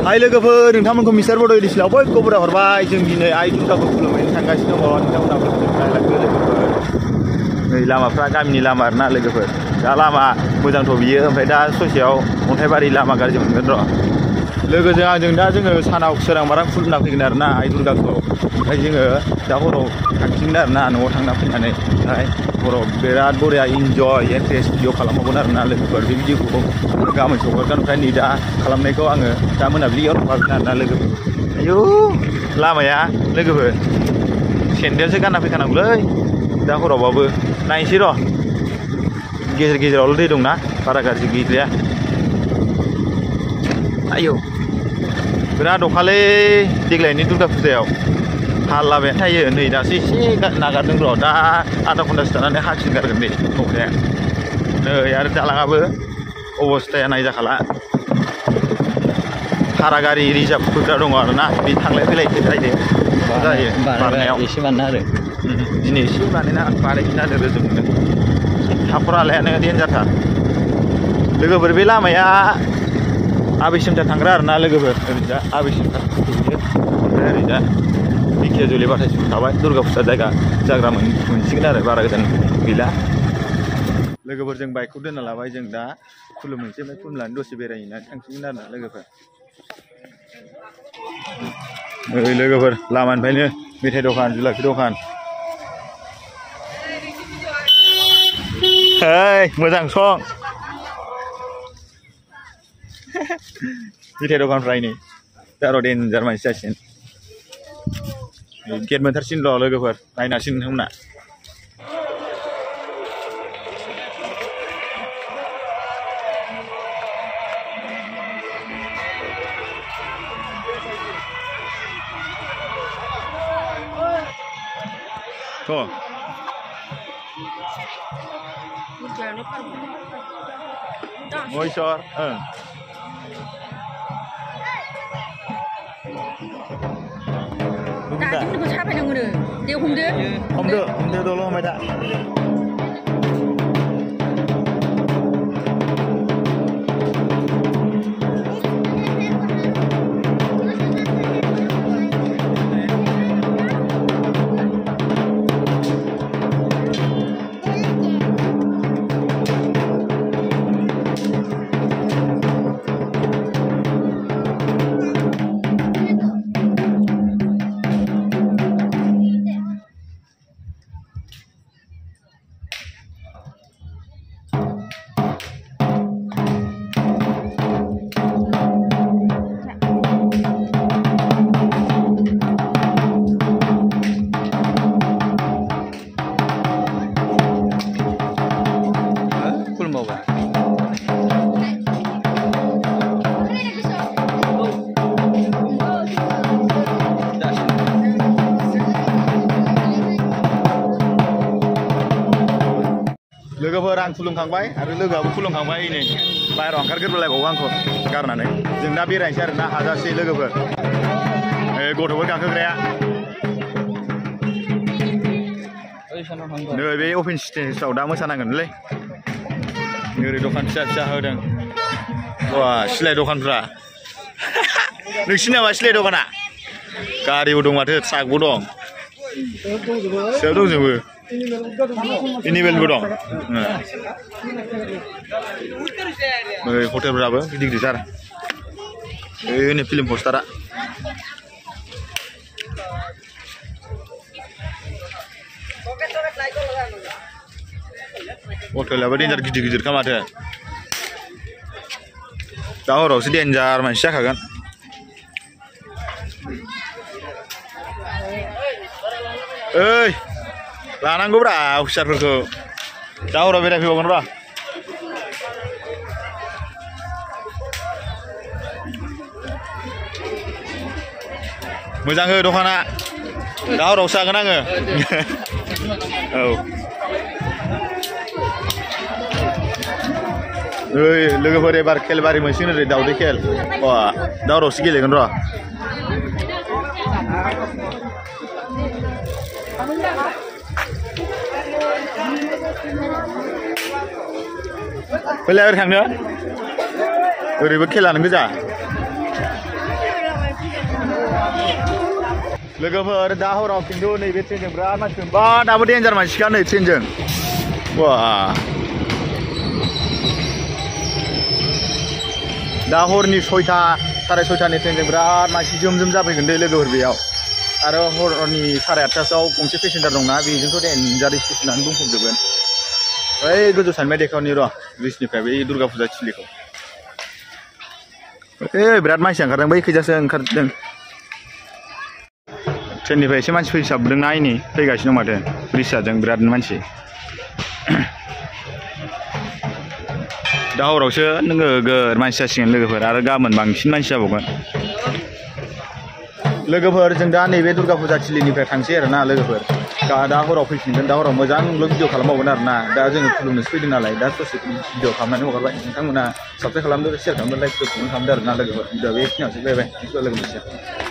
हाय लोगोफोर नोंथांमोनखौ मिस्टार बड' एडिशनाव बयखौबो हरबाय जों दिनै आइ दुर्गाखौ खुलुमहैनो थांगासिनो दङ नोंथांमोनाबो नायलांदो लोगोफोर नै लामाफ्रा गामिनि लामा आरोना लोगोफोर दा लामा मोजांथ' बियो ओमफ्राय दा ससेयाव अन्थाइबारि लामा गाज्रि मोनगोन र' लोगोजों आंजों दा जोङो सानाव सोरांबारां खुलुमना फैगोन आरोना आइ दुर्गाखौ ओमफ्राय जोङो दा हराव थांफिनगोन आरोना न'आव थांना फैनानै ओमफ्राय हराव बिराद बरिया इन्जय इन्ट्रेस्ट भिडिअ खालामबावगोन आरोना लोगोफोर बे भिडिअखौ गाबोन सगारगोन ओमफ्राय नै दा खालामनायखौ आङो दा मोनाबिलियाव हगारगोन आरोना लोगोफोर आयौ लामाया लोगोफोर सेन्देलसो गानना फैखानांगौलै दा हरावबाबो नायनोसै र' गेजेर गेजेरावल' दै दंना बारा गाज्रि गैद्राया आयौ बिराद अखालै देग्लायनि दुर्गा फुजायाव हालाबायानो थायो नै दासो एसे नागारदों र' दा आधा घन्टासो थानानै हाफिनगारगोन नै अखाया नै आरो दालाङाबो अबस्थाया नायजाखाला भारा गारि रिजार्भ फैग्रा दङ आरोना बे थांलाय फैलाय जायो बारनायाव एसे बारना आरो दिनै एसे बानायफिनना होदो रोजोबनो हाखरालायानो देन्जारथार लोगोफोर बे लामाया आबैसिमथा थांग्रा आरोना लोगोफोर ओरैजा आबैसिमथा ओमफ्राय ओरैजा दिखियाजुलि बाथायसिम थाबाय दुर्गा फुजा जाग्रा मोनसिगोन आरो बारा गोजान गैला लोगोफोर जों बाइकखौ दोनना लाबाय जों दा खुलुमहैनोसै ओमफ्राय खुलुमनानै दसे बेरायहैनानै थांसिगोन आरोना लोगोफोर ओइ लोगोफोर लामानिफ्रायनो मेथाइ दखान जुलाफि दखान ओइ मोजां सं मेथाइ दखानफ्रा नै दा र' देन्जार मानसि जासिगोन गेट मोनथारसिन र' लोगोफोर नायनांसिगोन नोंथांमोना Moisor, Tadi pun siapa yang ngene? Dia Homde dulu sama dah. लोगोफोर आं खुलुमखांबाय आरो लोगोआबो खुलुमखांबाय नै बाहेरायाव ओंखारग्रोलायबावो आंखौ गारनानै जों दा बेरायनोसै आरोना हाजासे लोगोफोर गथ'फोर गाखोग्राया नै बे अपेन स्टेजआव दा मोसानांगोनलै ओरै दखान फिसा फिसा होदों वा सिलाय दखानफ्रा नोंसिनि नामा सिलाय दखाना गारिबो दं माथो ट्राकबो दं सोब दंजोबो इनिबेलबो दं हटेलफ्राबो गिदिर गिदिरथार नै फिल्म पस्टारा हटेलाबो देन्जार गिदिर गिदिरखा माथो दा हरावसो देन्जार मानसि जाखागोन ओइ लानांगौब्रा अफिसारफोरखौ दा हराव बेरायफैबावगोन र' मोजां हो दखाना दा हरावसो जागोन आङो औ ओइ लोगोफोर एबार खेलबारि मोनसिगोन ओरै दावदै खेल दा हरावसो गेलेगोन र' फैलाय ओरै थांनो ओरैबो खेलानो गोजा लोगोफोर दा हराव खिन्थु नैबे ट्रेनजों बिराद मानसिफोर बा दाबो डेन्जार मानसिखा नै ट्रेनजों वा दा हरनि 6टा साराय 6टानि ट्रेनजों बिराद मानसि जोम जोम जाफैगोन दे लोगोफोर बेयाव आरो हरनि साराय 8टासोआव गंसे पेसेन्जार दंना बेजोंथ' डेन्जार स्टेसनानो बुंफबजोबगोन ओइ गोजौ सानबाय देखावनि र' ब्रिजनिफ्राय बै दुर्गा फुजा थिलिखौ बिराद मानसि ओंखारदों बै खैजासो ओंखारदों ट्रेननिफ्राय एसे मानसि फैसाबदों नायनि फैगासिनो दं माथो ब्रिजजों बिराद मानसि दा हरावसो नोगोर मानसि जासिगोन लोगोफोर आरो गाबोन बांसिन मानसि जाबावगोन लोगोफोर जों दा नैबे दुर्गा फुजा थिलिनिफ्राय थांसै आरोना लोगोफोर दा हराव फैफिनगोन दा हराव मोजां भिडिअ खालामबावगोन आरोना दा जोङो खुलुमनोसो फैदों नालाय दा ससे भिडिअ खालामनानै हगारबाय नोंथांमोना साबस्क्राइब खालामदो शेयार खालामदो लाइक खालामदो आरोना लोगोफोर भिडिअ बेखिनियावसो जाबाय लोगो मोनसे